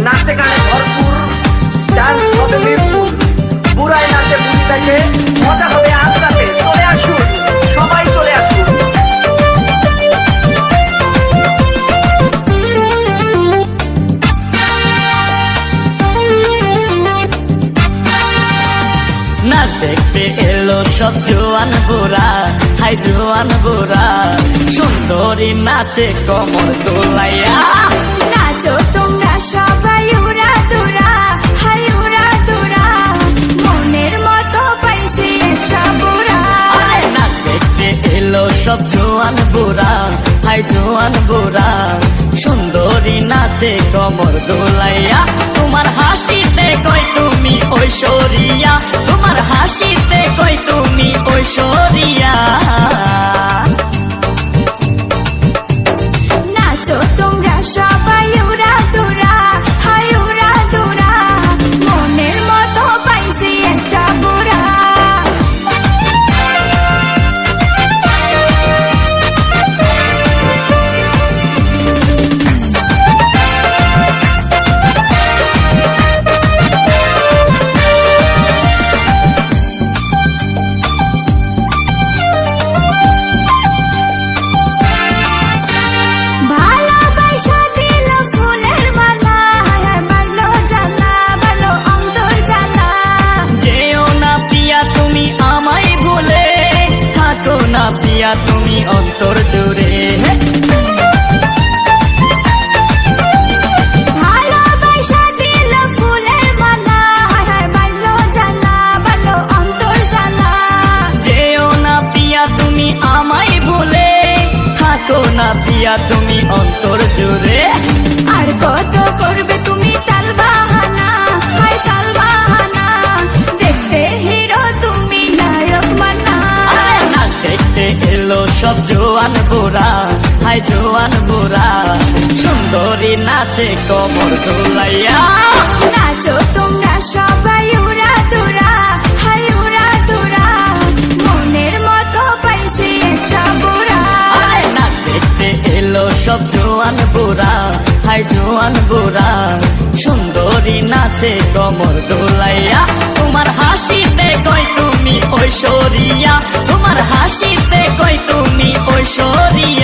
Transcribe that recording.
নাচে গানে ভরপুর, ডান্স হবে মিরপুর, বুড়াই নাচে বুড়ি থাকে, মজা হবে আজ রাতে। চলে আসুন, সবাই চলে আসুন। নাচ দেখতে এলো সব জোয়ান বুড়া, হাই জোয়ান বুড়া, সুন্দরী নাচে কমর দোলাইয়া। নাচো তোমরা সবাই উড়া দুরা, হাই উড়া দুরা, মনের মতো পাইছি একটা বুড়া। নাচ দেখতে এলো সব জোয়ান বুড়া, হাই জোয়ান বুড়া, সুন্দরী নাচে কমর দোলাইয়া। তোমার হাসিতে কই তুমি ঐশ্বরিয়া, তোমার হাসিতে কই তুমি ঐশ্বরিয়া। নাচো তোমরা সবাই উড়া দুরা, হাই উড়া দুরা, মনের মতো পাইছি একটা বুড়া। পিয়া তুমি অন্তর জুড়ে, ভালোবাসা দিল ফুলের মালা, বাড়লো জ্বালা, বাড়লো অন্তর জ্বালা। যেও না পিয়া তুমি আমায় ভুলে, থাকো না পিয়া তুমি অন্তর জুড়ে। আর কত করবে তুমি তাল বাহানা, হাই তাল বাহানা, দেখতে হিরো তুমি নায়ক মানা। নাচ দেখতে এলো সব জোয়ান বুড়া, হাই জোয়ান বুড়া, সুন্দরী নাচে কমর দোলাইয়া। নাচো তোমরা সবাই উড়া দুরা, হাই উড়া দুরা, মনের মতো পাইছি একটা বুড়া। নাচ দেখতে এলো সব জোয়ান বুড়া, হাই জোয়ান বুড়া, সুন্দরী নাচে কমর দোলাইয়া। তোমার হাসিতে কই তুমি ঐশ্বরিয়া, তোমার হাসিতে কই তুমি ঐশ্বরিয়া।